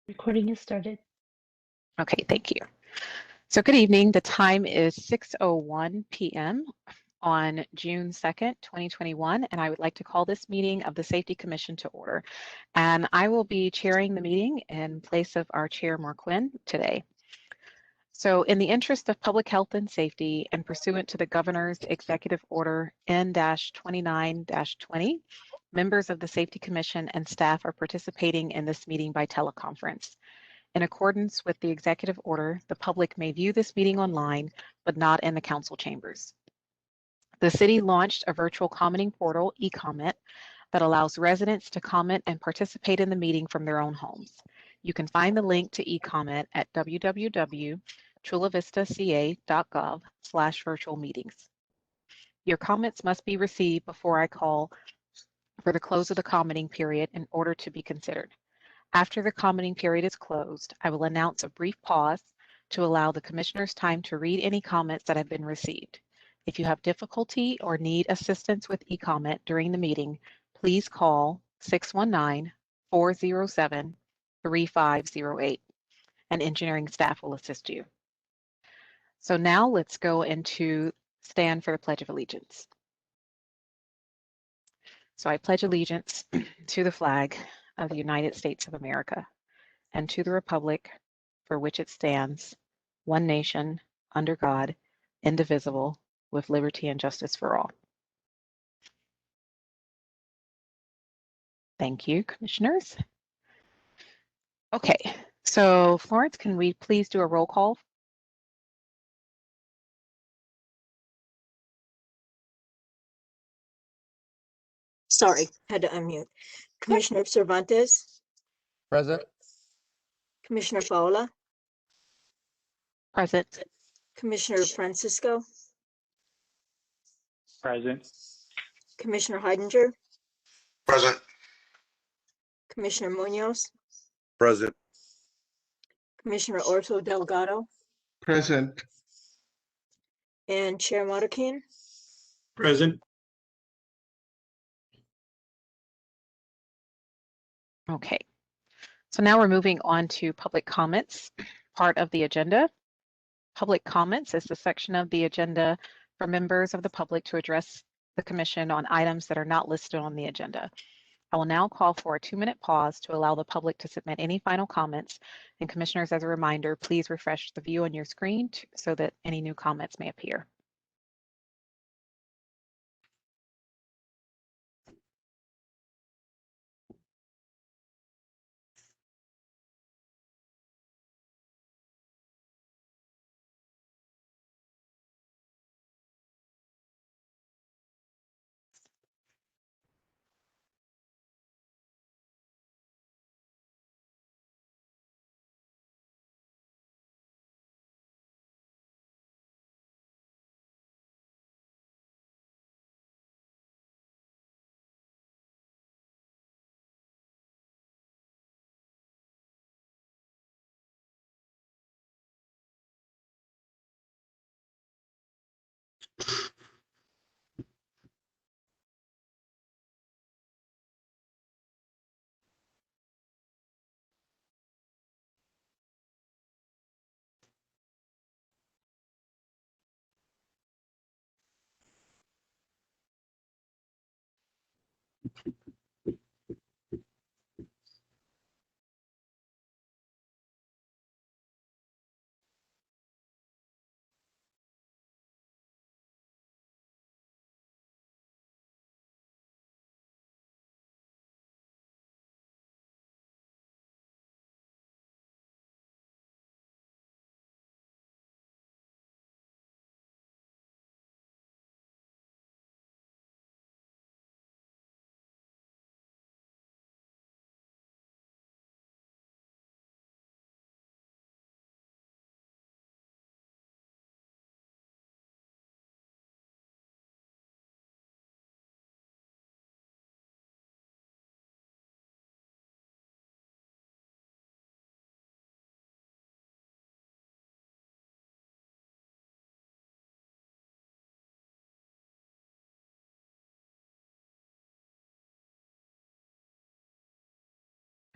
Recording is started. Okay, thank you. So good evening. The time is 6:01 p.m. on June 2nd, 2021, and I would like to call this meeting of the Safety Commission to order. And I will be chairing the meeting in place of our chair, Marquin, today. So in the interest of public health and safety and pursuant to the Governor's Executive Order N-29-20, members of the Safety Commission and staff are participating in this meeting by teleconference. In accordance with the executive order, the public may view this meeting online, but not in the council chambers. The city launched a virtual commenting portal, eComment, that allows residents to comment and participate in the meeting from their own homes. You can find the link to eComment at www.chulavistaca.gov/virtual meetings. Your comments must be received before I call for the close of the commenting period in order to be considered. After the commenting period is closed, I will announce a brief pause to allow the commissioners time to read any comments that have been received. If you have difficulty or need assistance with e-comment during the meeting, please call 619-407-3508 and engineering staff will assist you. So now let's go into stand for the Pledge of Allegiance. So I pledge allegiance to the flag of the United States of America and to the republic for which it stands, one nation, under God, indivisible, with liberty and justice for all. Thank you, commissioners. Okay, so Florence, can we please do a roll call? Sorry, had to unmute. Commissioner Cervantes, Present. Commissioner Paola, Present. Commissioner Francisco, Present. Commissioner Heidinger, Present. Commissioner Munoz, Present. Commissioner Orso Delgado, Present. and Chair Marroquin. Present. Okay, so now we're moving on to public comments, part of the agenda. Public comments is the section of the agenda for members of the public to address the commission on items that are not listed on the agenda. I will now call for a 2-minute pause to allow the public to submit any final comments. And commissioners, as a reminder, please refresh the view on your screen so that any new comments may appear.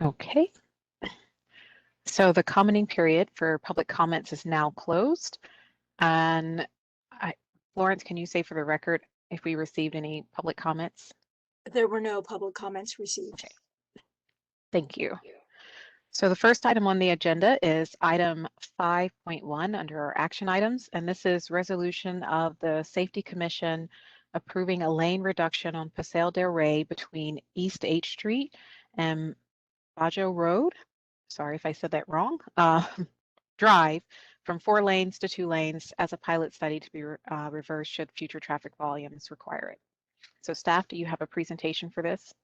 Okay. So the commenting period for public comments is now closed. And Florence, can you say for the record if we received any public comments? There were no public comments received. Okay. Thank you. So the first item on the agenda is item 5.1 under our action items, and this is resolution of the Safety Commission approving a lane reduction on Paseo del Rey between East H Street and Bajo Road. Sorry if I said that wrong. Drive from 4 lanes to 2 lanes as a pilot study to be reversed should future traffic volumes require it. So staff, do you have a presentation for this?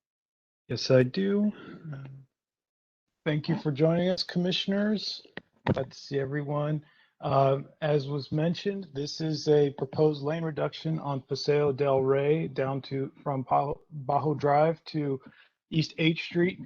Yes, I do. Thank you for joining us, commissioners. Glad to see everyone. As was mentioned, this is a proposed lane reduction on Paseo del Rey down to from Bajo Drive to East H Street.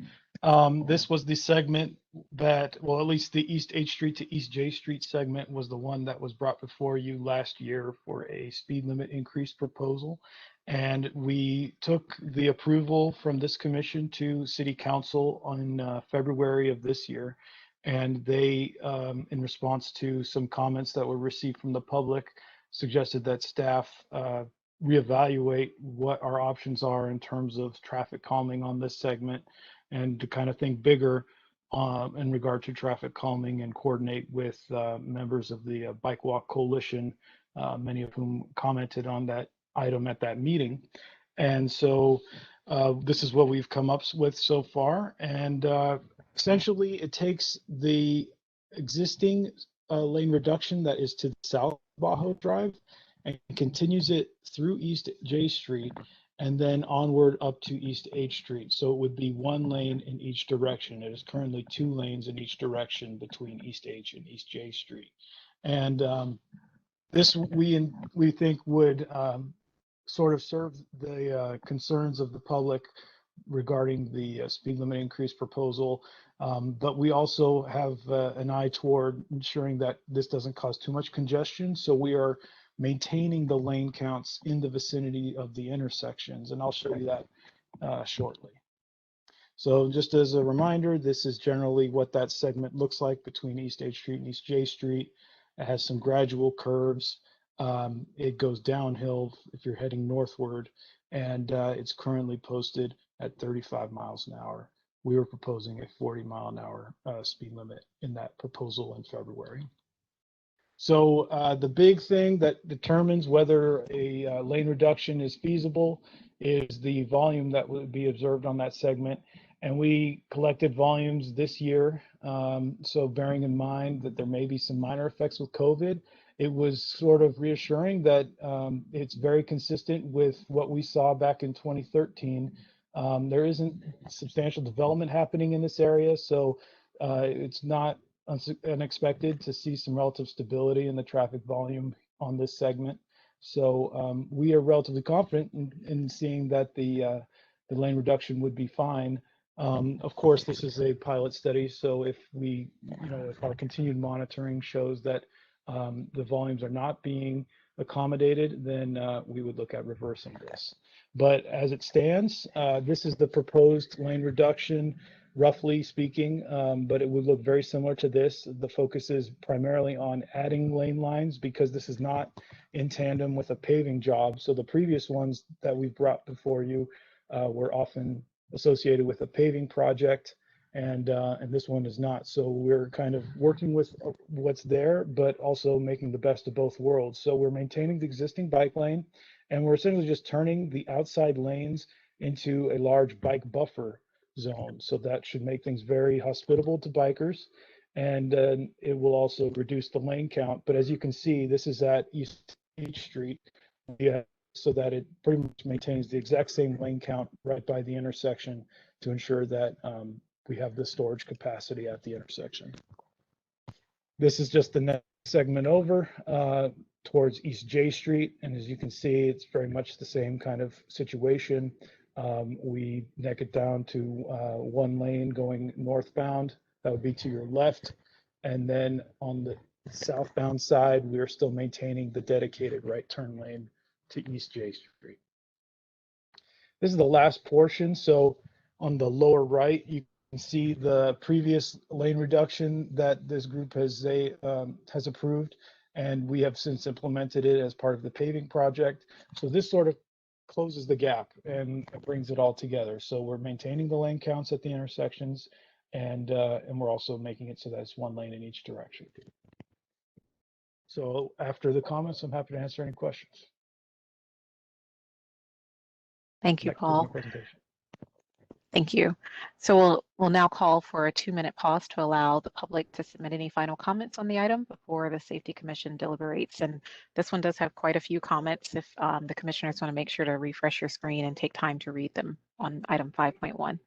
This was the segment that, well, at least the East H Street to East J Street segment was the one that was brought before you last year for a speed limit increase proposal. And we took the approval from this commission to City Council on February of this year. And they, in response to some comments that were received from the public, suggested that staff reevaluate what our options are in terms of traffic calming on this segment and to kind of think bigger in regard to traffic calming and coordinate with members of the Bike Walk Coalition, many of whom commented on that item at that meeting. And so this is what we've come up with so far. And essentially it takes the existing lane reduction that is to the south of Bajo Drive and continues it through East J Street and then onward up to East H Street. So it would be 1 lane in each direction. It is currently 2 lanes in each direction between East H and East J Street. And this we think would sort of serve the concerns of the public regarding the speed limit increase proposal. But we also have an eye toward ensuring that this doesn't cause too much congestion. So we are maintaining the lane counts in the vicinity of the intersections. And I'll show you that shortly. So just as a reminder, this is generally what that segment looks like between East H Street and East J Street. It has some gradual curves. It goes downhill if you're heading northward, and it's currently posted at 35 miles an hour. We were proposing a 40-mile-an-hour speed limit in that proposal in February. So the big thing that determines whether a lane reduction is feasible is the volume that would be observed on that segment. And we collected volumes this year. So bearing in mind that there may be some minor effects with COVID, it was sort of reassuring that it's very consistent with what we saw back in 2013. There isn't substantial development happening in this area, so it's not unexpected to see some relative stability in the traffic volume on this segment. So we are relatively confident in seeing that the lane reduction would be fine. Of course, this is a pilot study, so if if our continued monitoring shows that the volumes are not being accommodated, then we would look at reversing this. But as it stands, this is the proposed lane reduction, roughly speaking, but it would look very similar to this. The focus is primarily on adding lane lines because this is not in tandem with a paving job. So the previous ones that we've brought before you were often associated with a paving project, and this one is not. So we're kind of working with what's there, but also making the best of both worlds. So we're maintaining the existing bike lane, and we're essentially just turning the outside lanes into a large bike buffer zone. So that should make things very hospitable to bikers, and it will also reduce the lane count. But as you can see, this is at East H Street, so that it pretty much maintains the exact same lane count right by the intersection to ensure that we have the storage capacity at the intersection. This is just the next segment over towards East J Street. And as you can see, it's very much the same kind of situation. We neck it down to 1 lane going northbound. That would be to your left. And then on the southbound side, we are still maintaining the dedicated right turn lane to East J Street. This is the last portion. So on the lower right, you see the previous lane reduction that this group has approved, and we have since implemented it as part of the paving project. So this sort of closes the gap and brings it all together. So we're maintaining the lane counts at the intersections, and we're also making it so that it's one lane in each direction. So after the comments, I'm happy to answer any questions. Thank you, That concludes my Paul. presentation. Thank you. So we'll now call for a 2-minute pause to allow the public to submit any final comments on the item before the Safety Commission deliberates. And this one does have quite a few comments. If the commissioners want to make sure to refresh your screen and take time to read them on item 5.1.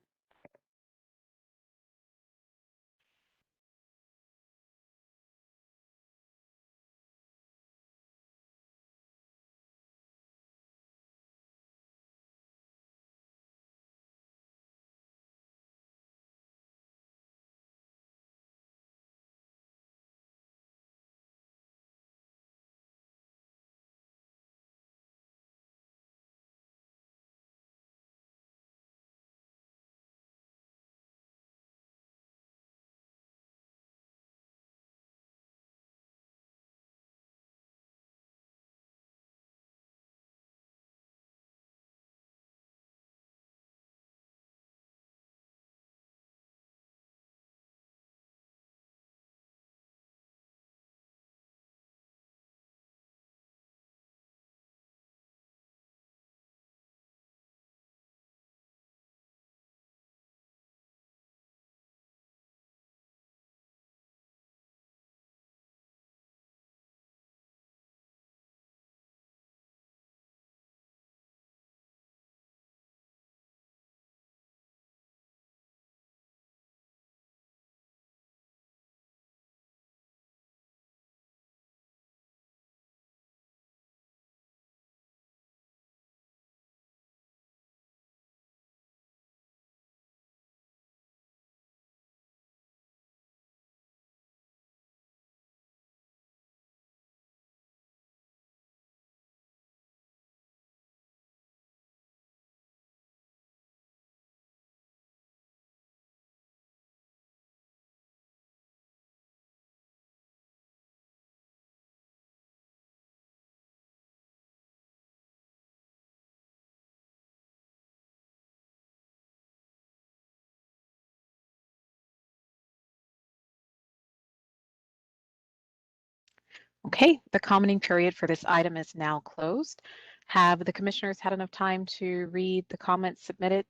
Okay, the commenting period for this item is now closed. Have the commissioners had enough time to read the comments submitted?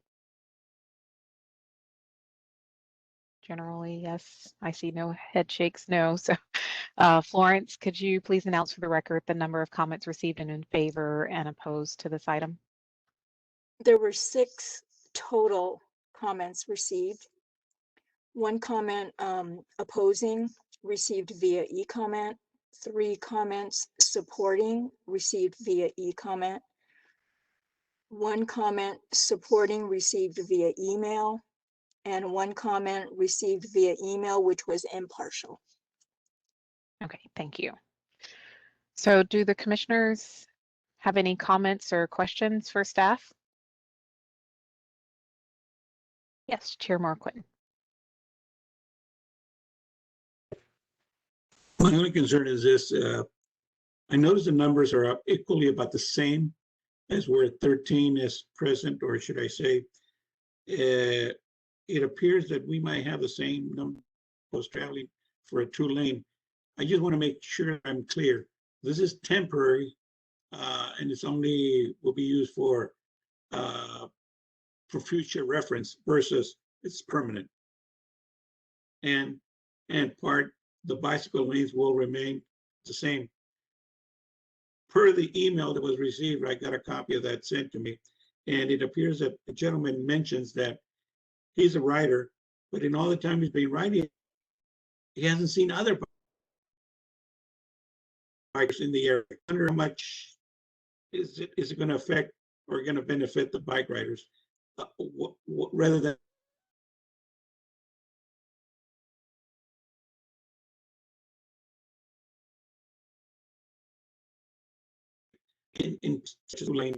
Generally, yes. I see no head shakes, no. So Florence, could you please announce for the record the number of comments received and in favor and opposed to this item? There were 6 total comments received. 1 comment opposing received via e-comment. 3 comments supporting received via e-comment. 1 comment supporting received via email, and 1 comment received via email, which was impartial. Okay, thank you. So do the commissioners have any comments or questions for staff? Yes, Chair Marquardt. My only concern is this, I notice the numbers are up equally about the same as where 13 is present, or should I say, it appears that we might have the same number of those traveling for a 2-lane. I just want to make sure I'm clear. This is temporary, and it's only will be used for future reference versus it's permanent. And the bicycle lanes will remain the same. Per the email that was received, I got a copy of that sent to me, and it appears that the gentleman mentions that he's a rider, but in all the time he's been riding, he hasn't seen other bikes in the area. I wonder how much is it going to affect or going to benefit the bike riders, rather than in 2-lane.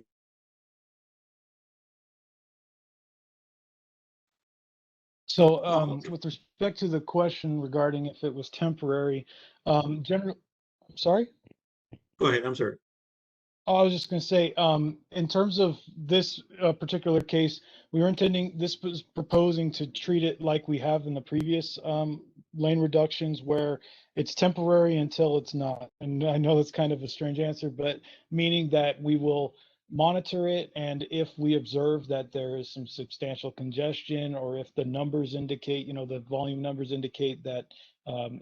So okay. with respect to the question regarding if it was temporary, general, sorry? Go ahead, I'm sorry. Oh, I was just going to say, in terms of this particular case, we were intending, this was proposing to treat it like we have in the previous lane reductions where it's temporary until it's not. And I know that's kind of a strange answer, but meaning that we will monitor it, and if we observe that there is some substantial congestion, or if the numbers indicate, the volume numbers indicate that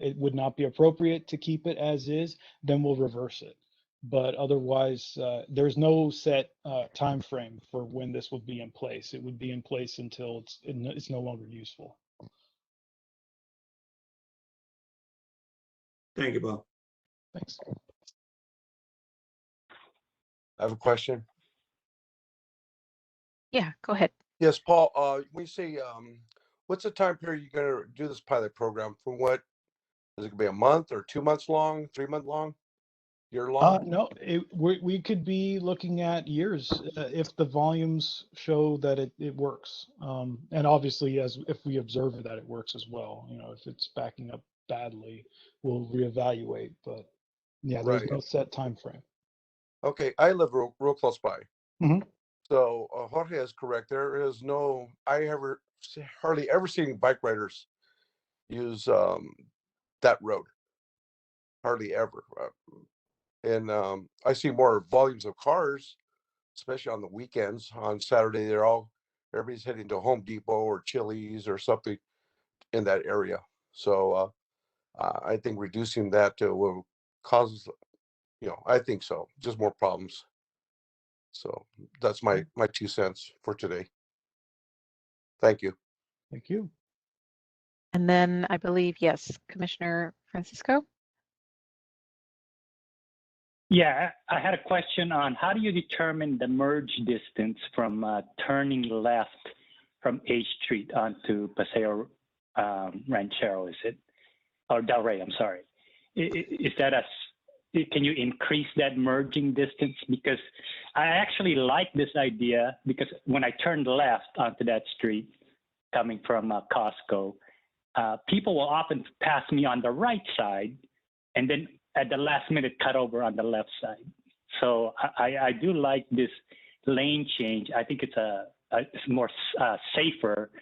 it would not be appropriate to keep it as is, then we'll reverse it. But otherwise, there's no set time frame for when this would be in place. It would be in place until it's no longer useful. Thank you, Bob. Thanks. I have a question. Yeah, go ahead. Yes, Paul, when you say, what's the time period you're gonna do this pilot program? For what? Is it gonna be a month or 2 months long, 3 month long, year long? No, we could be looking at years if the volumes show that it works. And obviously, if we observe that it works as well. If it's backing up badly, we'll reevaluate. But yeah, there's Right. no set time frame. Okay, I live real close by. Mhm. So Jorge is correct. There is no, hardly ever seen bike riders use that road. Hardly ever. And I see more volumes of cars, especially on the weekends. On Saturday, everybody's heading to Home Depot or Chili's or something in that area. So I think reducing that will cause, I think so, just more problems. So that's my 2 cents for today. Thank you. Thank you. And then I believe, yes, Commissioner Francisco? Yeah, I had a question on how do you determine the merge distance from turning left from H Street onto Paseo Ranchero, is it? Or Del Rey, I'm sorry. Is that can you increase that merging distance? Because I actually like this idea because when I turned left onto that street coming from Costco, people will often pass me on the right side and then at the last minute cut over on the left side. So I do like this lane change. I think it's more safer.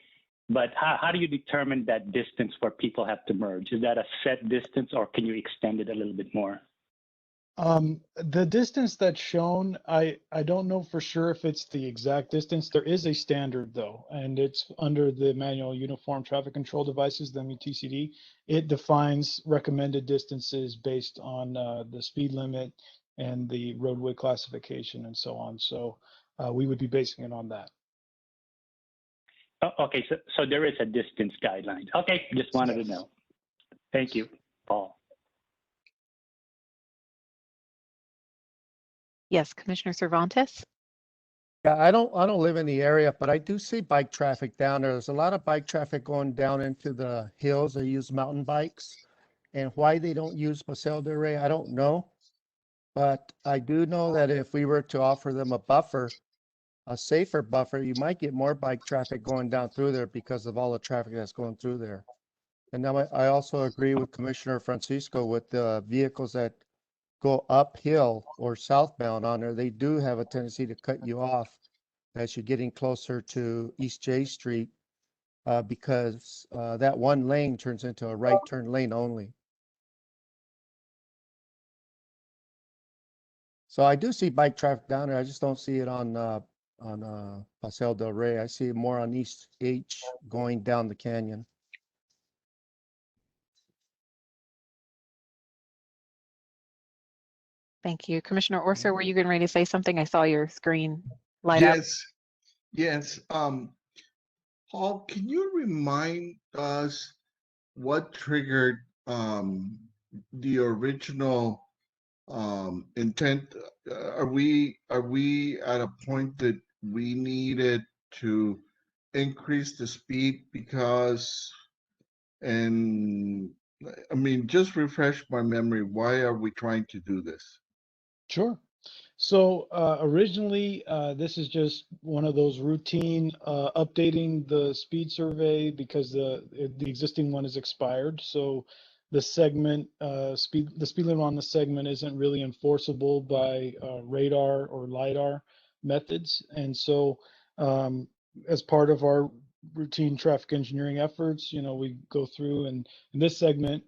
But how do you determine that distance where people have to merge? Is that a set distance or can you extend it a little bit more? The distance that's shown, I don't know for sure if it's the exact distance. There is a standard though, and it's under the Manual Uniform Traffic Control Devices, the MUTCD. It defines recommended distances based on the speed limit and the roadway classification and so on. So we would be basing it on that. Oh, okay, so there is a distance guideline. Okay, just wanted to know. Thank you, Paul. Yes, Commissioner Cervantes? Yeah, I don't live in the area, but I do see bike traffic down there. There's a lot of bike traffic going down into the hills. They use mountain bikes. And why they don't use Paseo del Rey, I don't know. But I do know that if we were to offer them a buffer, a safer buffer, you might get more bike traffic going down through there because of all the traffic that's going through there. And now I also agree with Commissioner Francisco with the vehicles that go uphill or southbound on there. They do have a tendency to cut you off as you're getting closer to East J Street because that one lane turns into a right turn lane only. So I do see bike traffic down there. I just don't see it on Paseo del Rey. I see it more on East H going down the canyon. Thank you. Commissioner Orser, were you getting ready to say something? I saw your screen light up. Yes. Paul, can you remind us what triggered the original intent? Are we at a point that we needed to increase the speed because, and I mean, just refresh my memory, why are we trying to do this? Sure. So originally, this is just one of those routine updating the speed survey because the existing one is expired. So the segment the speed limit on the segment isn't really enforceable by radar or lidar methods. And so as part of our routine traffic engineering efforts, we go through, and in this segment,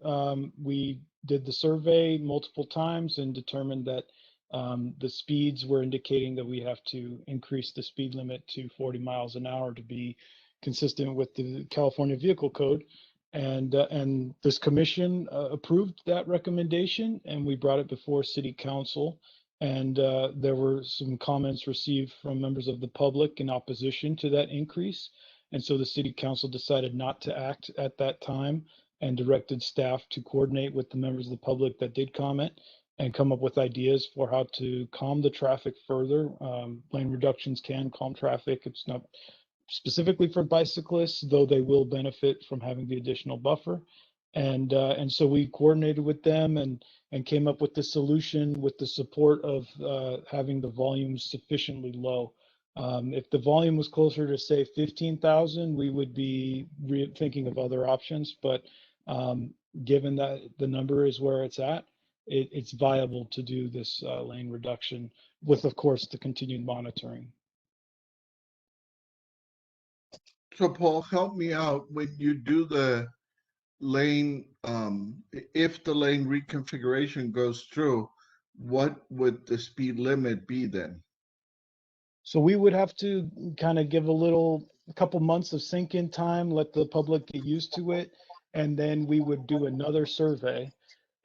we did the survey multiple times and determined that the speeds were indicating that we have to increase the speed limit to 40 miles an hour to be consistent with the California Vehicle Code. And this commission approved that recommendation, and we brought it before City Council. And there were some comments received from members of the public in opposition to that increase. And so the City Council decided not to act at that time and directed staff to coordinate with the members of the public that did comment and come up with ideas for how to calm the traffic further. Lane reductions can calm traffic. It's not specifically for bicyclists, though they will benefit from having the additional buffer. And so we coordinated with them and came up with the solution with the support of having the volume sufficiently low. If the volume was closer to, say, 15,000, we would be thinking of other options. But given that the number is where it's at, it's viable to do this lane reduction with, of course, the continued monitoring. So Paul, help me out. When you do the lane, if the lane reconfiguration goes through, what would the speed limit be then? So we would have to kind of give a couple months of sink-in time, let the public get used to it, and then we would do another survey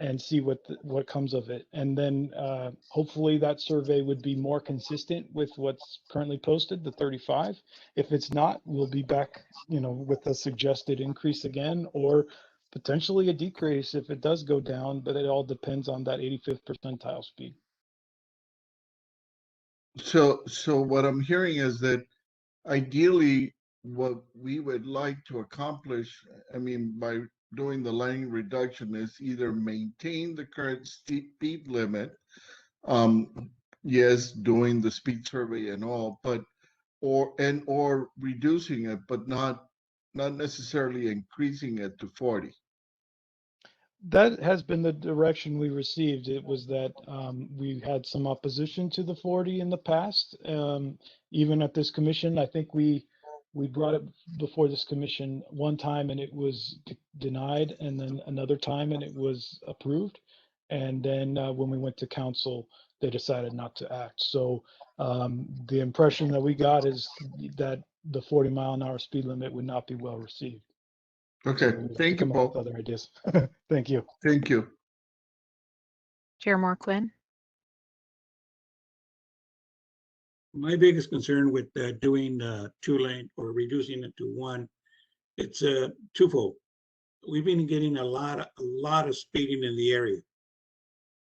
and see what comes of it. And then hopefully that survey would be more consistent with what's currently posted, the 35. If it's not, we'll be back, with a suggested increase again, or potentially a decrease if it does go down, but it all depends on that 85th percentile speed. So what I'm hearing is that ideally what we would like to accomplish, by doing the lane reduction, is either maintain the current speed limit, yes, doing the speed survey and all, but or reducing it, but not necessarily increasing it to 40. That has been the direction we received. It was that we had some opposition to the 40 in the past. Even at this commission, I think we brought it before this commission one time and it was denied, and then another time and it was approved. And then when we went to council, they decided not to act. So the impression that we got is that the 40-mile-an-hour speed limit would not be well received. Okay, So thank you, come up with Paul. other ideas. Thank you. Thank you. Chair Moore Quinn. My biggest concern with doing 2-lane or reducing it to 1, it's twofold. We've been getting a lot of speeding in the area.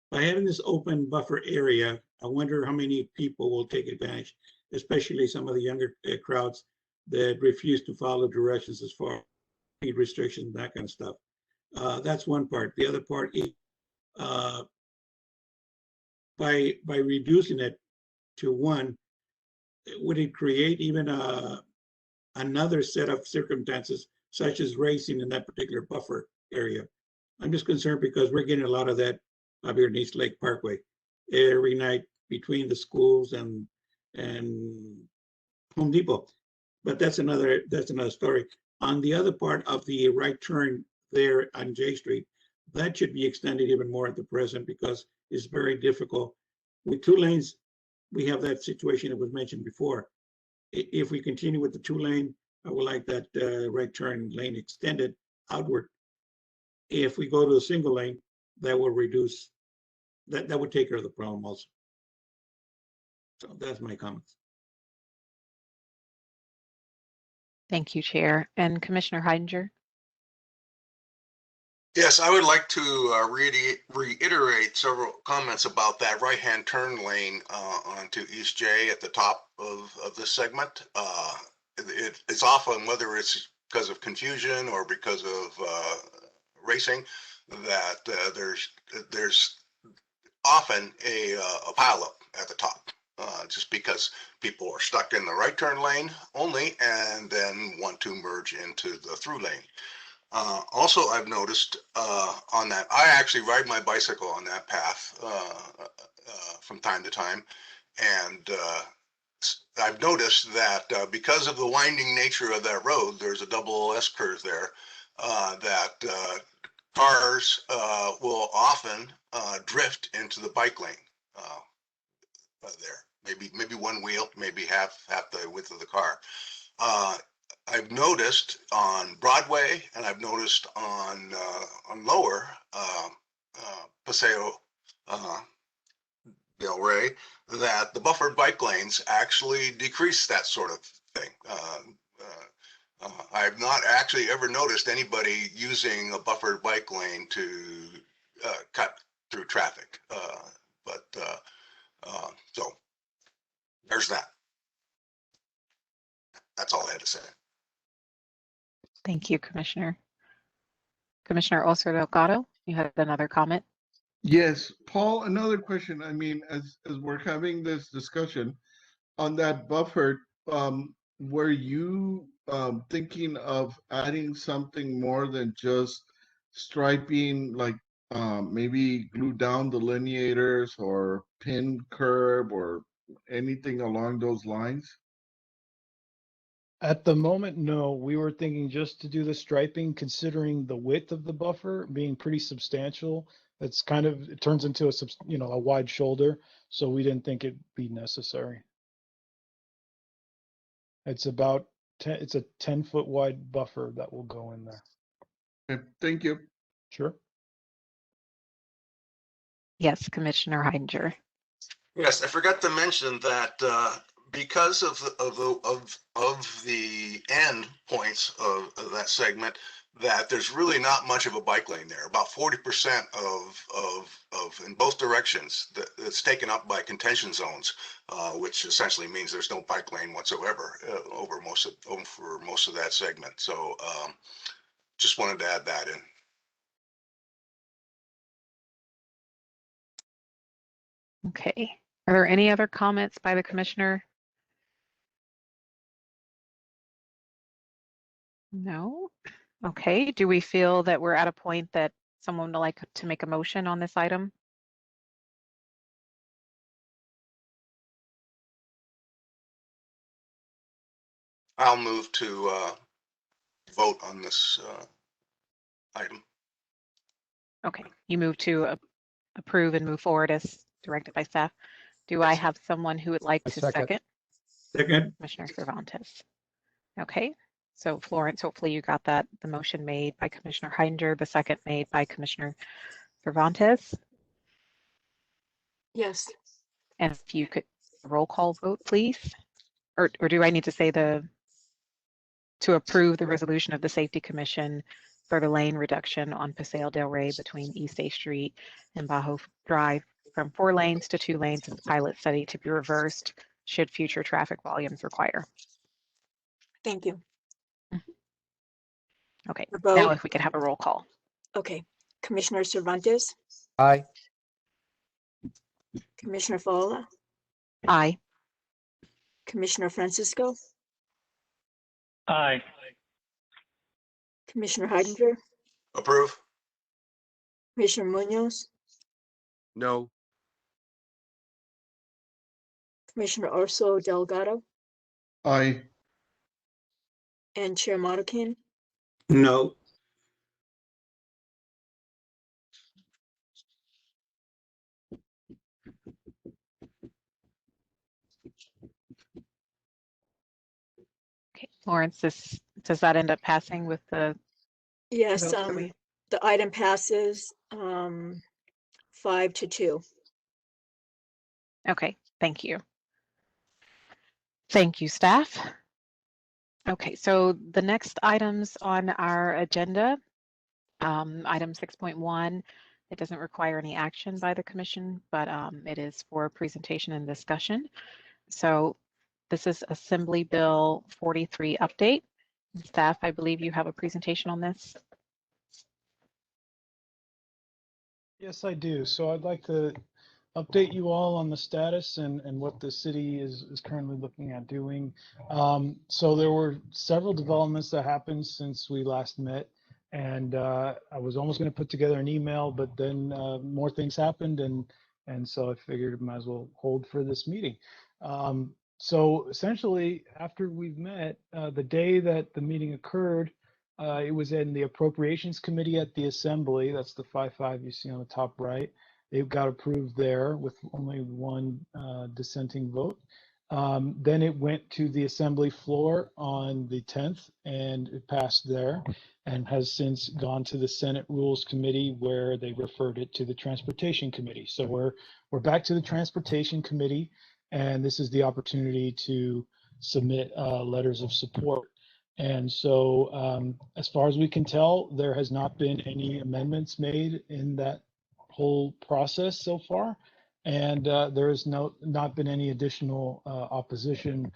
By having this open buffer area, I wonder how many people will take advantage, especially some of the younger crowds that refuse to follow directions as far as speed restrictions, that kind of stuff. That's one part. The other part is by reducing it to 1, would it create even another set of circumstances, such as racing in that particular buffer area? I'm just concerned because we're getting a lot of that up here in East Lake Parkway every night between the schools and Home Depot. But that's another story. On the other part of the right turn there on J Street, that should be extended even more at the present because it's very difficult. With 2 lanes, we have that situation that was mentioned before. If we continue with the 2-lane, I would like that right turn lane extended outward. If we go to a single lane, that will reduce, that would take care of the problem also. So that's my comments. Thank you, Chair. And Commissioner Heidinger. Yes, I would like to reiterate several comments about that right-hand turn lane onto East J at the top of this segment. It's often, whether it's because of confusion or because of racing, that there's often a pileup at the top, just because people are stuck in the right turn lane only and then want to merge into the through lane. Also, I've noticed on that, I actually ride my bicycle on that path from time to time, and I've noticed that because of the winding nature of that road, there's a double S curve there, that cars will often drift into the bike lane there. Maybe one wheel, maybe half the width of the car. I've noticed on Broadway, and I've noticed on Lower Paseo Del Rey, that the buffered bike lanes actually decrease that sort of thing. I've not actually ever noticed anybody using a buffered bike lane to cut through traffic. So there's that. That's all I had to say. Thank you, Commissioner. Commissioner Oser Delgado, you had another comment? Yes, Paul, another question. I mean, as we're having this discussion on that buffer, were you thinking of adding something more than just striping, like maybe glue down delineators or pin curb or anything along those lines? At the moment, no. We were thinking just to do the striping, considering the width of the buffer being pretty substantial. It's kind of, it turns into a wide shoulder, so we didn't think it'd be necessary. It's about 10, it's a 10-foot wide buffer that will go in there. Okay, thank you. Sure. Yes, Commissioner Heidinger. Yes, I forgot to mention that because of the end points of that segment, that there's really not much of a bike lane there. About 40% of in both directions that's taken up by contention zones, which essentially means there's no bike lane whatsoever over most of that segment. So just wanted to add that in. Okay. Are there any other comments by the commissioner? No. Okay. Do we feel that we're at a point that someone would like to make a motion on this item? I'll move to vote on this item. Okay. You move to approve and move forward as directed by staff. Do I have someone who would like to second? Second. Commissioner Cervantes. Okay. So Florence, hopefully you got that. The motion made by Commissioner Heidinger, the second made by Commissioner Cervantes. Yes. And if you could roll call vote, please. Or do I need to say to approve the resolution of the Safety Commission for the lane reduction on Paseo Del Rey between East A Street and Bajo Drive from 4 lanes to 2 lanes in the pilot study to be reversed should future traffic volumes require. Thank you. Okay, The vote. now if we could have a roll call. Okay. Commissioner Cervantes, Aye. Commissioner Fowler, Aye. Commissioner Francisco, Aye. Commissioner Heidinger, Approve? Commissioner Munoz, No. Commissioner Orso Delgado, Aye. and Chair Marroquin. No. Okay, Lawrence, does that end up passing with the Yes, votes that we? the item passes 5-2. Okay, thank you. Thank you, staff. Okay, so the next items on our agenda, item 6.1, it doesn't require any action by the commission, but it is for presentation and discussion. So this is Assembly Bill 43 update. Staff, I believe you have a presentation on this. Yes, I do. So I'd like to update you all on the status and what the city is currently looking at doing. So there were several developments that happened since we last met. And I was almost going to put together an email, but then more things happened. And so I figured I might as well hold for this meeting. So essentially, after we've met, the day that the meeting occurred, it was in the Appropriations Committee at the Assembly. That's the 5-5 you see on the top right. It got approved there with only one dissenting vote. Then it went to the Assembly floor on the 10th, and it passed there, and has since gone to the Senate Rules Committee, where they referred it to the Transportation Committee. So we're back to the Transportation Committee, and this is the opportunity to submit letters of support. And so as far as we can tell, there has not been any amendments made in that whole process so far. And there has not been any additional opposition.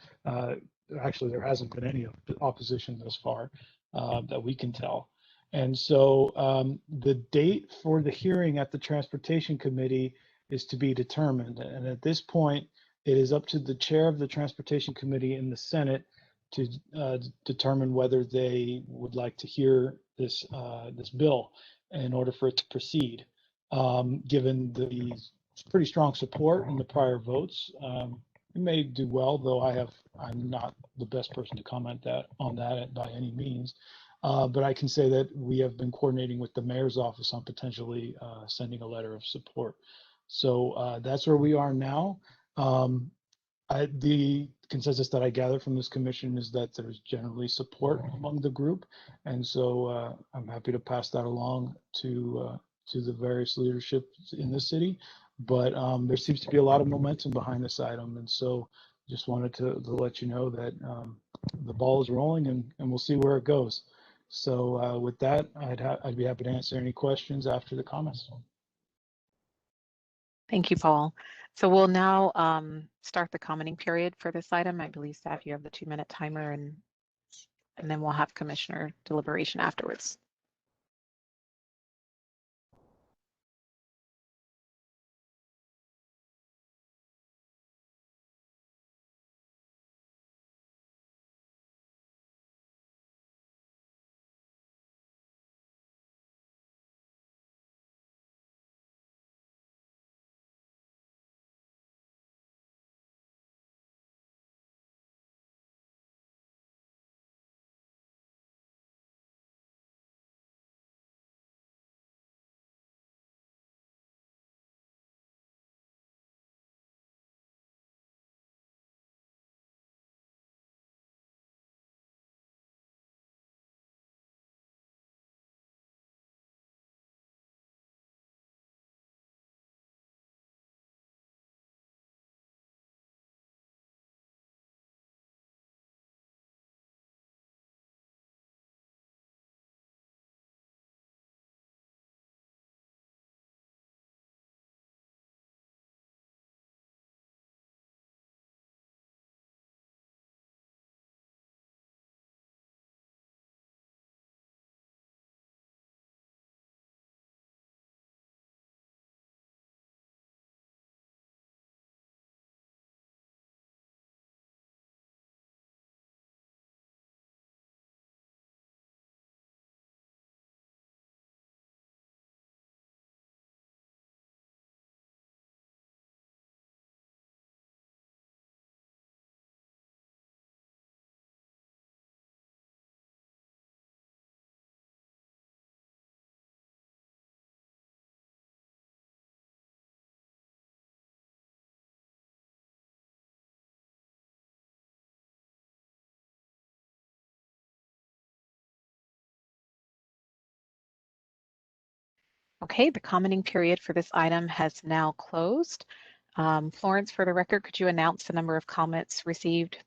Actually, there hasn't been any opposition thus far that we can tell. And so the date for the hearing at the Transportation Committee is to be determined. And at this point, it is up to the chair of the Transportation Committee in the Senate to determine whether they would like to hear this this bill in order for it to proceed. Given the pretty strong support in the prior votes, it may do well, though I'm not the best person to comment on that by any means. But I can say that we have been coordinating with the mayor's office on potentially sending a letter of support. So that's where we are now. The consensus that I gather from this commission is that there's generally support among the group. And so I'm happy to pass that along to the various leadership in the city. But there seems to be a lot of momentum behind this item. And so just wanted to let you know that the ball is rolling, and we'll see where it goes. So with that, I'd be happy to answer any questions after the comments. Thank you, Paul. So we'll now start the commenting period for this item. I believe, staff, you have the 2-minute timer, and then we'll have commissioner deliberation afterwards. Okay, the commenting period for this item has now closed. Florence, for the record, could you announce the number of comments received?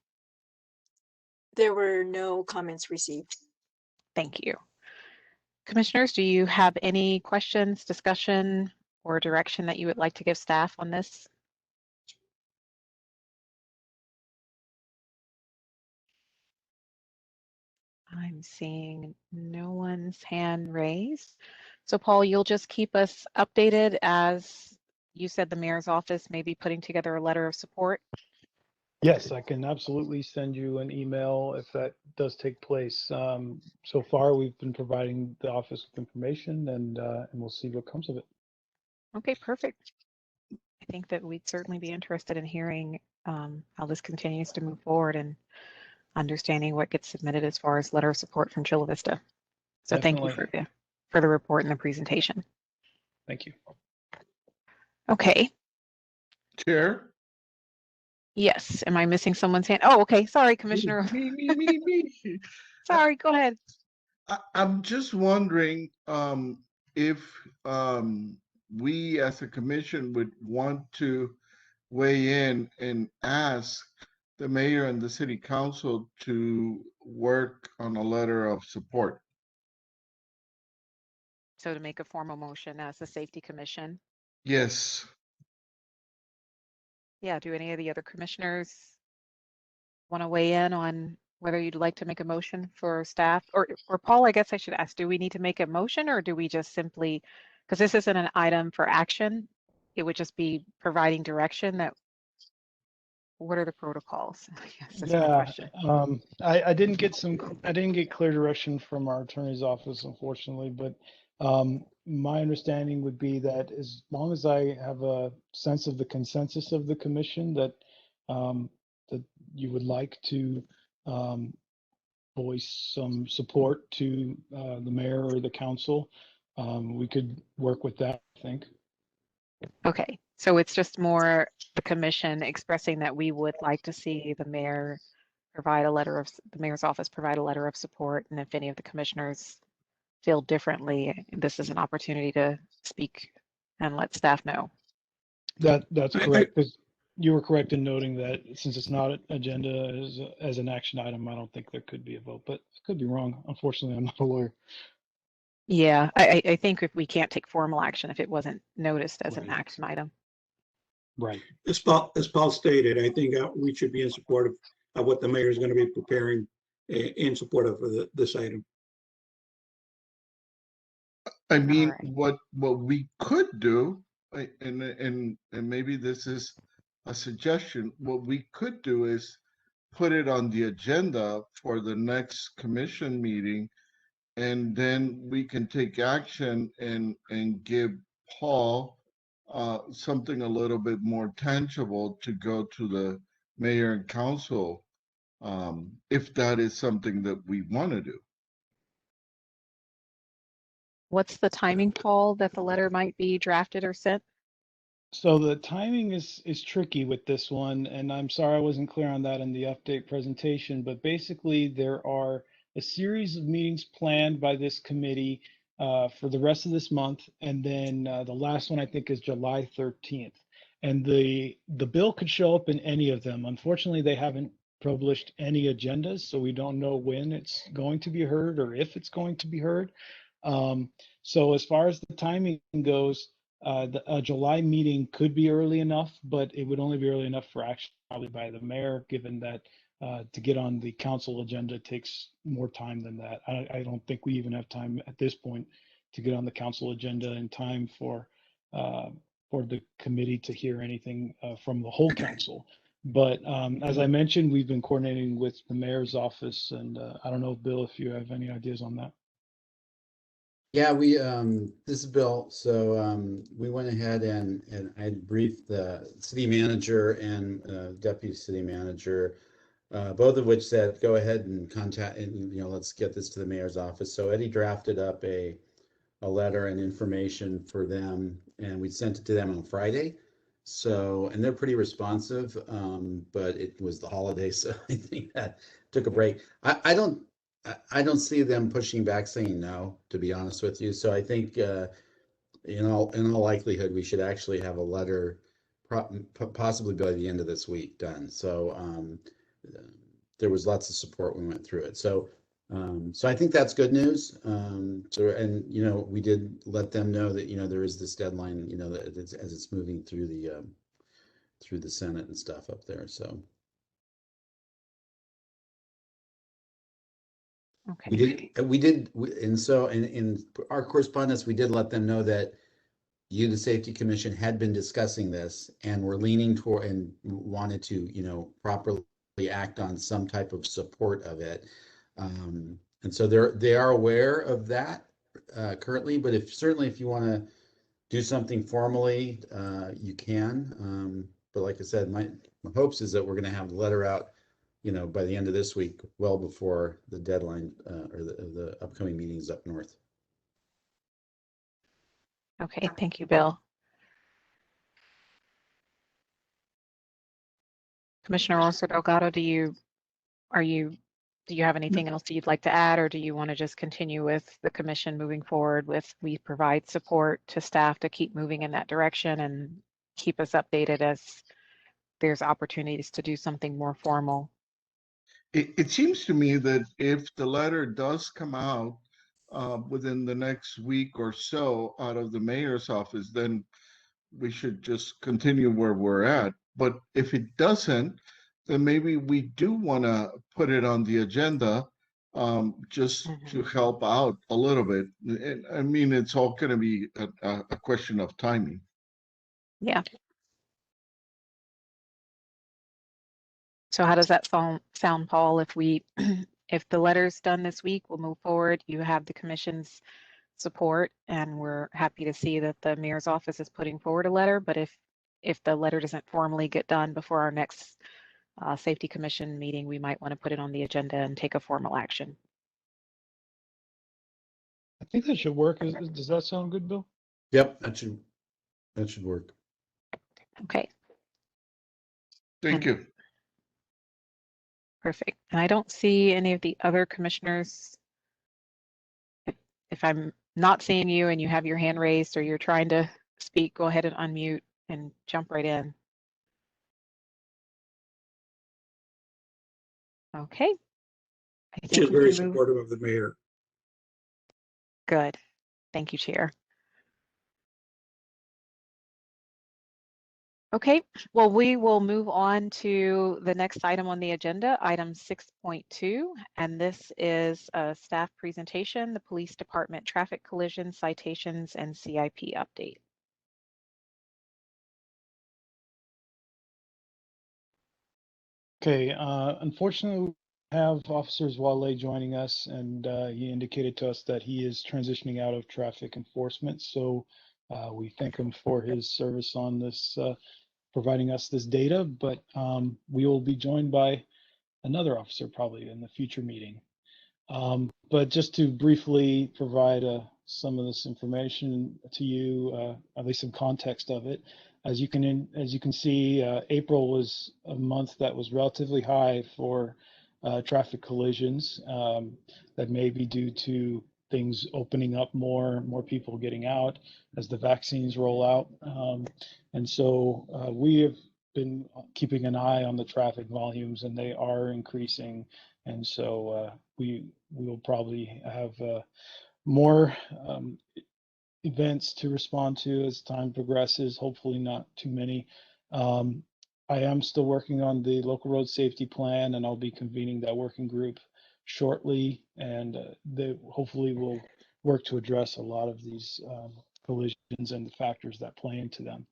There were no comments received. Thank you. Commissioners, do you have any questions, discussion, or direction that you would like to give staff on this? I'm seeing no one's hand raised. So Paul, you'll just keep us updated as you said the mayor's office may be putting together a letter of support. Yes, I can absolutely send you an email if that does take place. So far, we've been providing the office with information, and we'll see what comes of it. Okay, perfect. I think that we'd certainly be interested in hearing how this continues to move forward and understanding what gets submitted as far as letter of support from Chula Vista. So thank you Definitely. for the report and the presentation. Thank you. Okay. Chair? Yes. Am I missing someone's hand? Oh, okay. Sorry, Commissioner. Me. Sorry, go ahead. I'm just wondering if we as a commission would want to weigh in and ask the mayor and the city council to work on a letter of support. So to make a formal motion as the Safety Commission. Yes. Yeah, do any of the other commissioners want to weigh in on whether you'd like to make a motion for staff? Or Paul, I guess I should ask, do we need to make a motion or do we just simply, because this isn't an item for action, it would just be providing direction that, what are the protocols? I guess that's my Yeah, question. I didn't get clear direction from our attorney's office, unfortunately, but my understanding would be that as long as I have a sense of the consensus of the commission that that you would like to voice some support to the mayor or the council, we could work with that, I think. Okay, so it's just more the commission expressing that we would like to see the mayor provide a letter of, the mayor's office provide a letter of support. And if any of the commissioners feel differently, this is an opportunity to speak and let staff know. That's correct. Because you were correct in noting that since it's not an agenda as an action item, I don't think there could be a vote, but I could be wrong. Unfortunately, I'm not a lawyer. Yeah, I think if we can't take formal action if it wasn't noticed as an Right. action item. Right. As Paul stated, I think we should be in support of what the mayor is going to be preparing in support of this item. I mean, right. what we could do, and maybe this is a suggestion, what we could do is put it on the agenda for the next commission meeting, and then we can take action and give Paul something a little bit more tangible to go to the mayor and council, if that is something that we want to do. What's the timing, Paul, that the letter might be drafted or sent? So the timing is tricky with this one, and I'm sorry I wasn't clear on that in the update presentation, but basically there are a series of meetings planned by this committee for the rest of this month, and then the last one I think is July 13th. And the bill could show up in any of them. Unfortunately, they haven't published any agendas, so we don't know when it's going to be heard or if it's going to be heard. So as far as the timing goes, the July meeting could be early enough, but it would only be early enough for action probably by the mayor, given that to get on the council agenda takes more time than that. I don't think we even have time at this point to get on the council agenda in time for the committee to hear anything from the whole council. But as I mentioned, we've been coordinating with the mayor's office, and I don't know, Bill, if you have any ideas on that. Yeah, this is Bill. So we went ahead and I briefed the city manager and deputy city manager, both of which said, go ahead and contact, and let's get this to the mayor's office. So Eddie drafted up a letter and information for them, and we sent it to them on Friday. So, and they're pretty responsive, but it was the holiday, so I think that took a break. I don't see them pushing back saying no, to be honest with you. So I think in all likelihood, we should actually have a letter possibly by the end of this week done. So there was lots of support when we went through it. So I think that's good news. And we did let them know that there is this deadline, that as it's moving through the Senate and stuff up there. So. Okay. We did, and so in our correspondence, we did let them know that you, the Safety Commission, had been discussing this and were leaning toward and wanted to, properly act on some type of support of it. And so they are aware of that currently, but certainly if you want to do something formally, you can. But like I said, my hopes is that we're going to have the letter out, by the end of this week, well before the deadline or the upcoming meetings up north. Okay, thank you, Bill. Commissioner Alonso Delgado, do you have anything else that you'd like to add, or do you want to just continue with the commission moving forward with, we provide support to staff to keep moving in that direction and keep us updated as there's opportunities to do something more formal? It seems to me that if the letter does come out within the next week or so out of the mayor's office, then we should just continue where we're at. But if it doesn't, then maybe we do want to put it on the agenda just to help out a little bit. And, I mean, it's all going to be a question of timing. Yeah. So how does that sound, Paul? If if the letter's done this week, we'll move forward. You have the commission's support, and we're happy to see that the mayor's office is putting forward a letter. But if the letter doesn't formally get done before our next safety commission meeting, we might want to put it on the agenda and take a formal action. I think that should work. Does that sound good, Bill? Yep, that should work. Okay. Thank you. Perfect. And I don't see any of the other commissioners. If I'm not seeing you and you have your hand raised or you're trying to speak, go ahead and unmute and jump right in. Okay. I think She's we very can move. supportive of the mayor. Good. Thank you, Chair. Okay, well, we will move on to the next item on the agenda, item 6.2, and this is a staff presentation, the Police Department Traffic Collision Citations and CIP update. Okay, unfortunately, we have Officer Wale joining us, and he indicated to us that he is transitioning out of traffic enforcement. So we thank him for his service on this, providing us this data, but we will be joined by another officer probably in the future meeting. But just to briefly provide some of this information to you, at least some context of it, as you can see, April was a month that was relatively high for traffic collisions. That may be due to things opening up more people getting out as the vaccines roll out. And so we have been keeping an eye on the traffic volumes, and they are increasing. And so we will probably have more events to respond to as time progresses, hopefully not too many. I am still working on the local road safety plan, and I'll be convening that working group shortly, and they hopefully will work to address a lot of these collisions and the factors that play into them.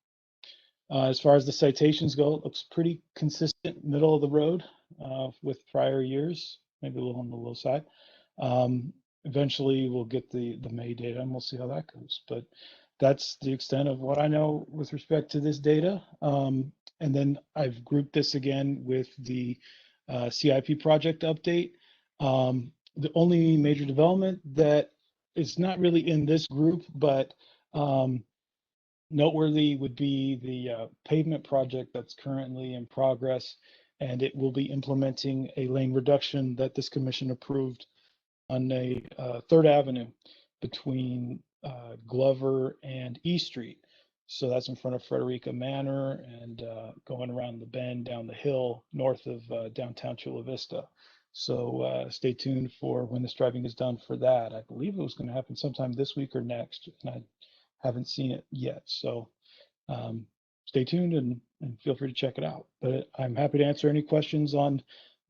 As far as the citations go, it looks pretty consistent, middle of the road with prior years, maybe a little on the low side. Eventually, we'll get the May data, and we'll see how that goes. But that's the extent of what I know with respect to this data. And then I've grouped this again with the CIP project update. The only major development that is not really in this group, but noteworthy would be the pavement project that's currently in progress, and it will be implementing a lane reduction that this commission approved on a 3rd Avenue between Glover and E Street. So that's in front of Frederica Manor and going around the bend down the hill north of downtown Chula Vista. So stay tuned for when the striping is done for that. I believe it was going to happen sometime this week or next, and I haven't seen it yet. So stay tuned and feel free to check it out. But I'm happy to answer any questions on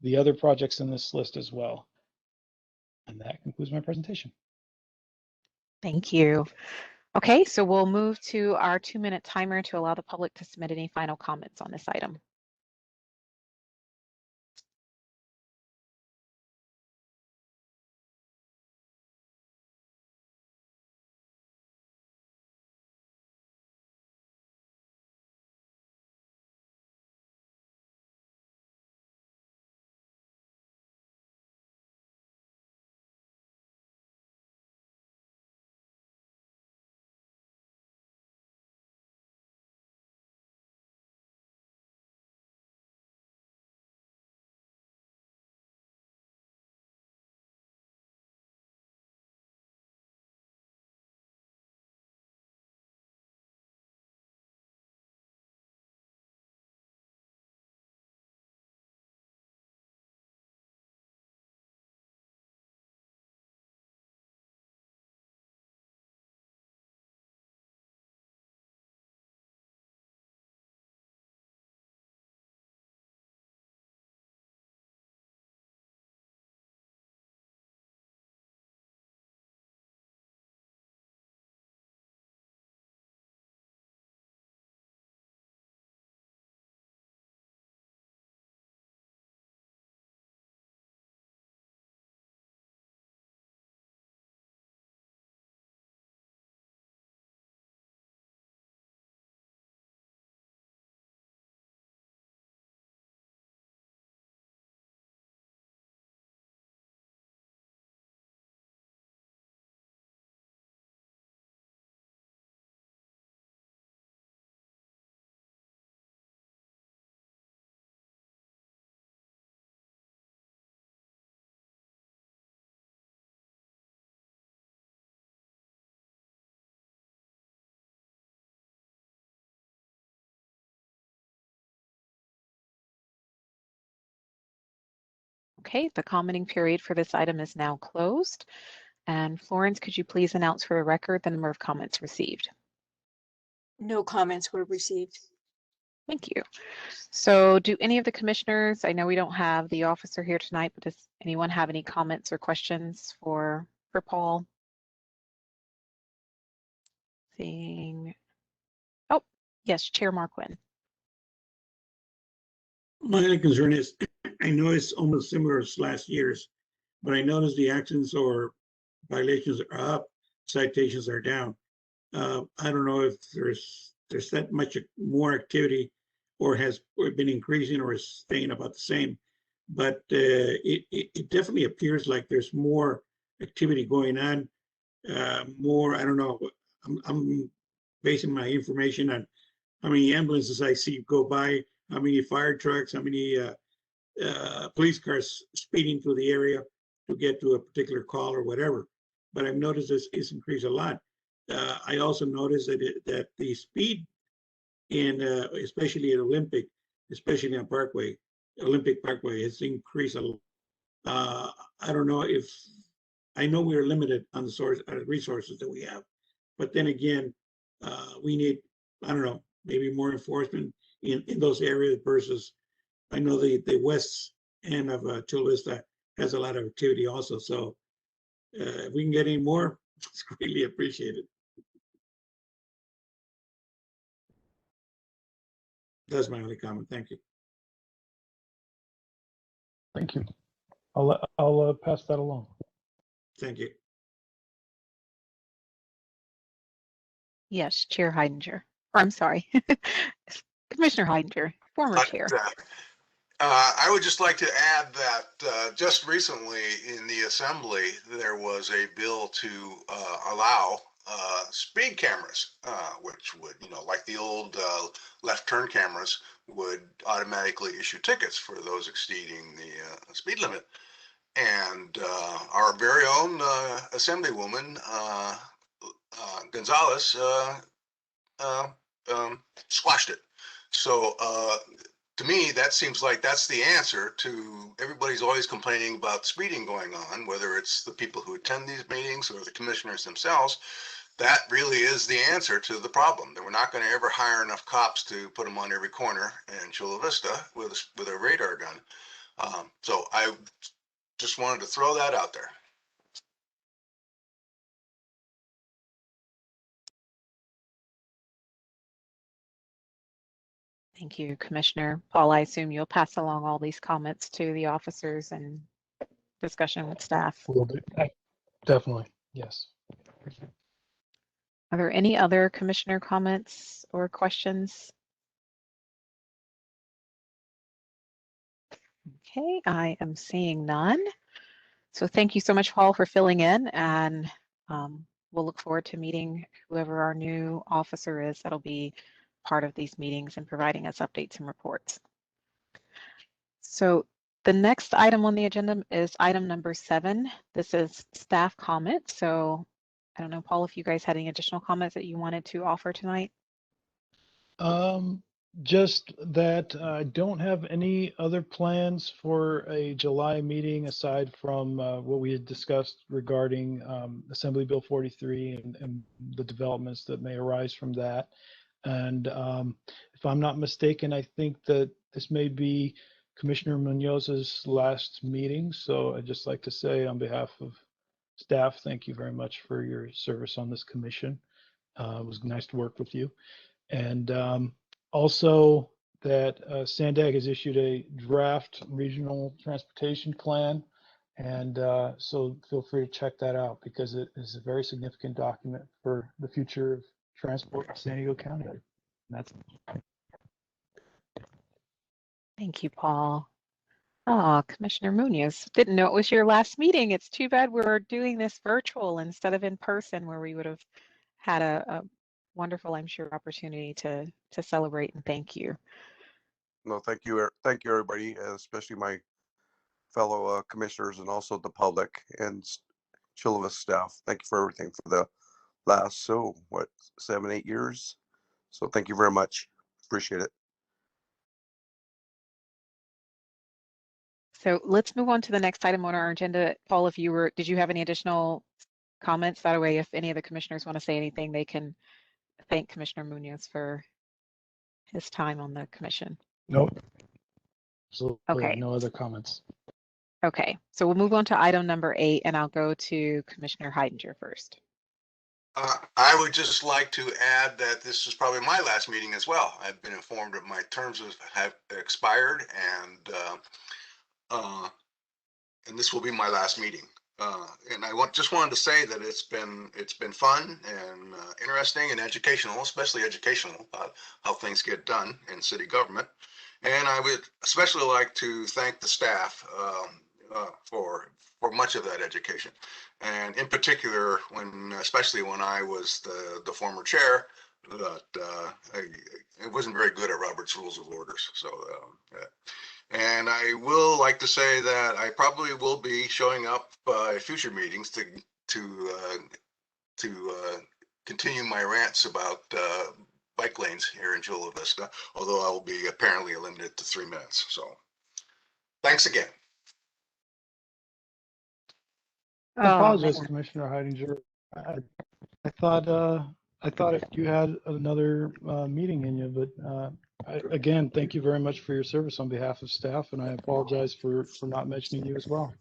the other projects in this list as well. And that concludes my presentation. Thank you. Okay, so we'll move to our 2-minute timer to allow the public to submit any final comments on this item. Okay, the commenting period for this item is now closed. And Florence, could you please announce for the record the number of comments received? No comments were received. Thank you. So do any of the commissioners, I know we don't have the officer here tonight, but does anyone have any comments or questions for Paul? Seeing, oh, yes, Chair Marquin. My only concern is, I know it's almost similar to last year's, but I noticed the actions or violations are up, citations are down. I don't know if there's that much more activity or has been increasing or is staying about the same, but it definitely appears like there's more activity going on, more, I don't know, I'm basing my information on how many ambulances I see go by, how many fire trucks, how many police cars speeding through the area to get to a particular call or whatever. But I've noticed this is increased a lot. I also noticed that the speed in, especially at Olympic, especially on Parkway, Olympic Parkway, has increased a lot. I don't know if, I know we are limited on the source resources that we have, but then again, we need, I don't know, maybe more enforcement in those areas versus, I know the west end of Chula Vista has a lot of activity also. So if we can get any more, it's greatly appreciated. That's my only comment. Thank you. Thank you. I'll pass that along. Thank you. Yes, Chair Heidinger. Or I'm sorry, Commissioner Heidinger, former chair. I would just like to add that just recently in the assembly, there was a bill to allow speed cameras, which would, like the old left turn cameras, would automatically issue tickets for those exceeding the speed limit. And our very own Assemblywoman, Gonzalez, squashed it. So to me, that seems like that's the answer to everybody's always complaining about speeding going on, whether it's the people who attend these meetings or the commissioners themselves. That really is the answer to the problem. That we're not going to ever hire enough cops to put them on every corner in Chula Vista with a radar gun. So I just wanted to throw that out there. Thank you, Commissioner. Paul, I assume you'll pass along all these comments to the officers and discussion with staff. Will do. Definitely, yes. Are there any other commissioner comments or questions? Okay, I am seeing none. So thank you so much, Paul, for filling in, and we'll look forward to meeting whoever our new officer is that'll be part of these meetings and providing us updates and reports. So the next item on the agenda is item number 7. This is staff comments. So I don't know, Paul, if you guys had any additional comments that you wanted to offer tonight. Just that I don't have any other plans for a July meeting aside from what we had discussed regarding Assembly Bill 43 and the developments that may arise from that. And if I'm not mistaken, I think that this may be Commissioner Munoz's last meeting. So I'd just like to say on behalf of staff, thank you very much for your service on this commission. It was nice to work with you. And also that Sandag has issued a draft regional transportation plan. And so feel free to check that out because it is a very significant document for the future of transport in San Diego County. And that's Thank you, Paul. Oh, Commissioner Munoz, didn't know it was your last meeting. It's too bad we're doing this virtual instead of in person where we would have had a wonderful, I'm sure, opportunity to celebrate and thank you. No, thank you, everybody, especially my fellow commissioners and also the public and Chilliwack staff. Thank you for everything for the last 7-8 years. So thank you very much. Appreciate it. So let's move on to the next item on our agenda. Paul, did you have any additional comments? That way, if any of the commissioners want to say anything, they can thank Commissioner Munoz for his time on the commission. nope. Absolutely Okay. no other comments. Okay, so we'll move on to item number 8, and I'll go to Commissioner Heidinger first. I would just like to add that this is probably my last meeting as well. I've been informed that my terms have expired, and this will be my last meeting. And I just wanted to say that it's been fun and interesting and educational, especially educational about how things get done in city government. And I would especially like to thank the staff for much of that education. And in particular, especially when I was the former chair, that I wasn't very good at Robert's Rules of Orders. So, and I will like to say that I probably will be showing up at future meetings to continue my rants about bike lanes here in Chula Vista, although I will be apparently limited to 3 minutes. So, thanks again. I apologize, man. Commissioner Heidinger. I thought you had another meeting in you, but again, thank you very much for your service on behalf of staff, and I apologize for not mentioning you as well.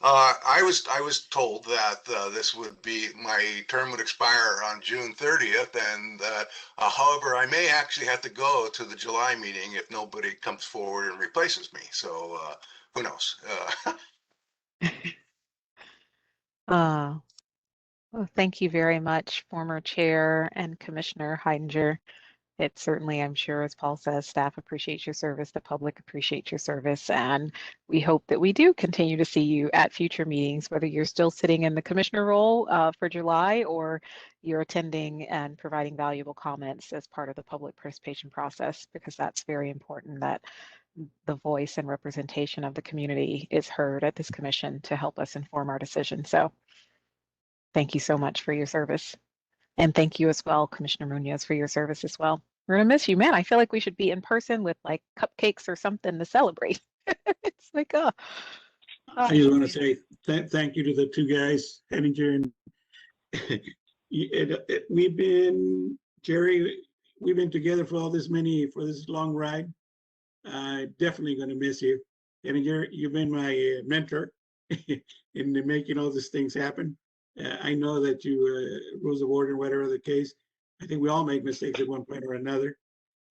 I was told that this would be my term would expire on June 30th, and however, I may actually have to go to the July meeting if nobody comes forward and replaces me. So who knows? Well, thank you very much, former chair and Commissioner Heidinger. It certainly, I'm sure, as Paul says, staff appreciates your service, the public appreciates your service, and we hope that we do continue to see you at future meetings, whether you're still sitting in the commissioner role for July or you're attending and providing valuable comments as part of the public participation process, because that's very important that the voice and representation of the community is heard at this commission to help us inform our decisions. So thank you so much for your service. And thank you as well, Commissioner Munoz, for your service as well. We're gonna miss you, man. I feel like we should be in person with like cupcakes or something to celebrate. It's like, I just want to say thank you to the two guys, Henninger and Jerry, we've been together for this long ride. Definitely going to miss you. Henninger, you've been my mentor in making all these things happen. I know that you rules of order, whatever the case, I think we all make mistakes at one point or another.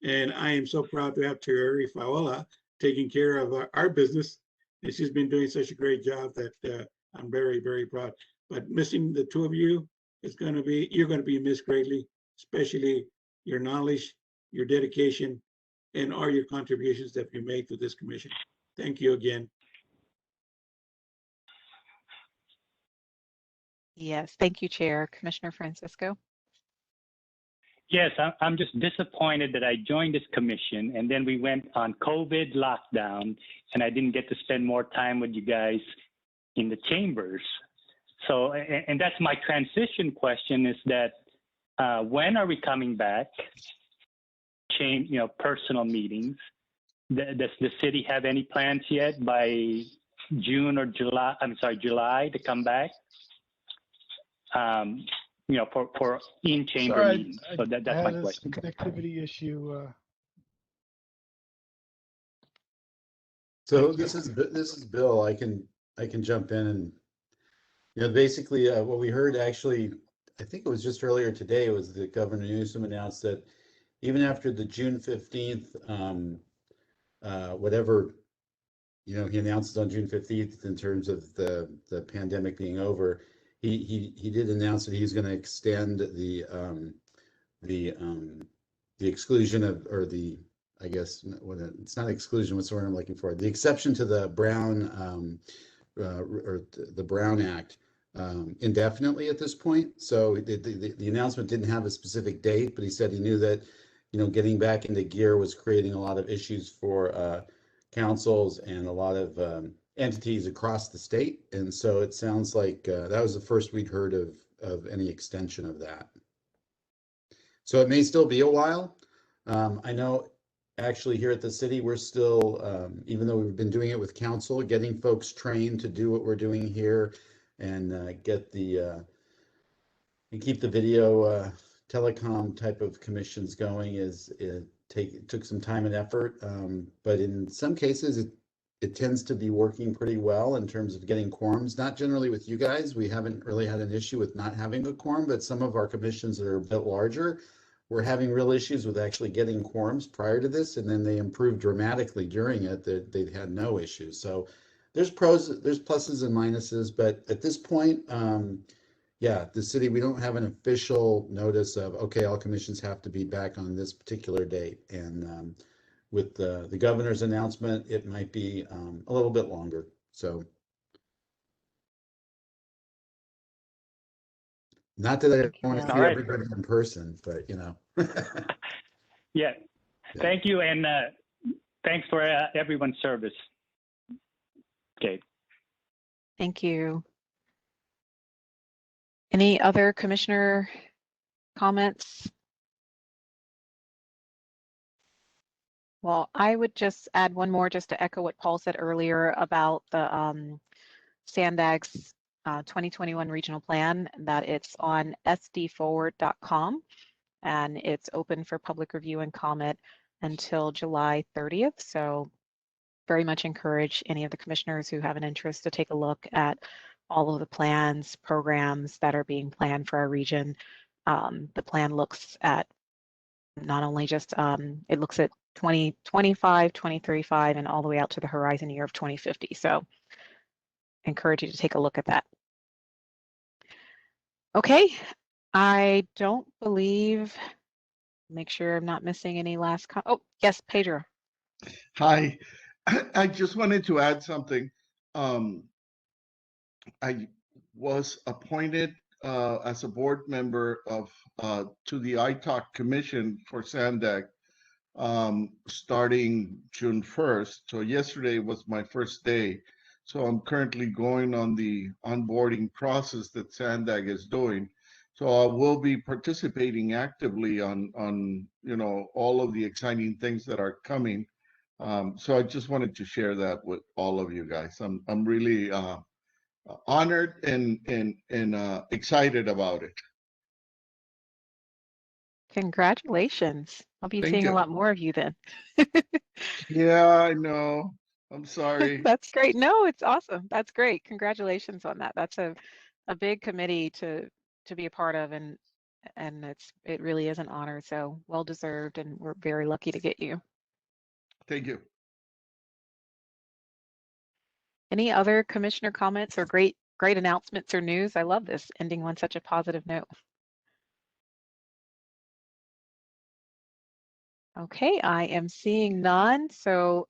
And I am so proud to have Terry Fawala taking care of our business. And she's been doing such a great job that I'm very, very proud. But missing the two of you is going to be, you're going to be missed greatly, especially your knowledge, your dedication, and all your contributions that you made to this commission. Thank you again. Yes, thank you, Chair. Commissioner Francisco. Yes, I'm just disappointed that I joined this commission and then we went on COVID lockdown and I didn't get to spend more time with you guys in the chambers. So, and that's my transition question is that when are we coming back? Personal meetings. Does the city have any plans yet by June or July? I'm sorry, July to come back? For in-chamber meetings. So that's my question. Connectivity issue. So this is Bill. I can jump in and basically what we heard actually, I think it was just earlier today, was that Governor Newsom announced that even after the June 15th, whatever he announced on June 15th in terms of the pandemic being over, he did announce that he's going to extend the exclusion of, or the, I guess it's not exclusion, what's the word I'm looking for? The exception to the Brown or the Brown Act indefinitely at this point. So the announcement didn't have a specific date, but he said he knew that getting back into gear was creating a lot of issues for councils and a lot of entities across the state. And so it sounds like that was the first we'd heard of any extension of that. So it may still be a while. I know actually here at the city, we're still, even though we've been doing it with council, getting folks trained to do what we're doing here and get the, and keep the video telecom type of commissions going it took some time and effort. But in some cases, it tends to be working pretty well in terms of getting quorums, not generally with you guys. We haven't really had an issue with not having a quorum, but some of our commissions that are a bit larger, we're having real issues with actually getting quorums prior to this, and then they improved dramatically during it. That they had no issues. So there's pluses and minuses, but at this point, yeah, the city, we don't have an official notice of, okay, all commissions have to be back on this particular date. And with the governor's announcement, it might be a little bit longer. So not that I want to see everybody in person, but Yeah. Thank you, and thanks for everyone's service. Okay. Thank you. Any other commissioner comments? Well, I would just add one more just to echo what Paul said earlier about the SANDAG's 2021 regional plan, that it's on sdforward.com and it's open for public review and comment until July 30th. So very much encourage any of the commissioners who have an interest to take a look at all of the plans, programs that are being planned for our region. The plan looks at not only just, it looks at 2025, 2035, and all the way out to the horizon year of 2050. So encourage you to take a look at that. Okay, I don't believe, make sure I'm not missing any last, oh, yes, Pedro. Hi, I just wanted to add something. I was appointed as a board member of to the ITALK Commission for SANDAG starting June 1st. So yesterday was my first day. So I'm currently going on the onboarding process that SANDAG is doing. So I will be participating actively on all of the exciting things that are coming. So I just wanted to share that with all of you guys. I'm really honored and excited about it. Congratulations. I'll be seeing a lot more of you then. Yeah, I know. I'm sorry. That's great. No, it's awesome. That's great. Congratulations on that. That's a big committee to be a part of, and and it really is an honor. So well deserved, and we're very lucky to get you. Thank you. Any other commissioner comments or great announcements or news? I love this, ending on such a positive note. Okay, I am seeing none. So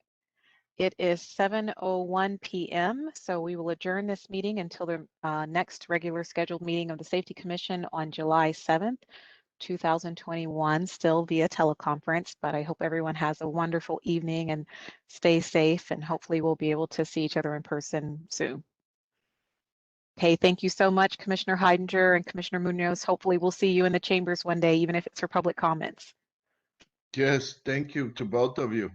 it is 7:01 p.m. So we will adjourn this meeting until the next regular scheduled meeting of the Safety Commission on July 7th, 2021, still via teleconference. But I hope everyone has a wonderful evening and stay safe, and hopefully we'll be able to see each other in person soon. Okay, thank you so much, Commissioner Heidinger and Commissioner Munoz. Hopefully we'll see you in the chambers one day, even if it's for public comments. Yes, thank you to both of you.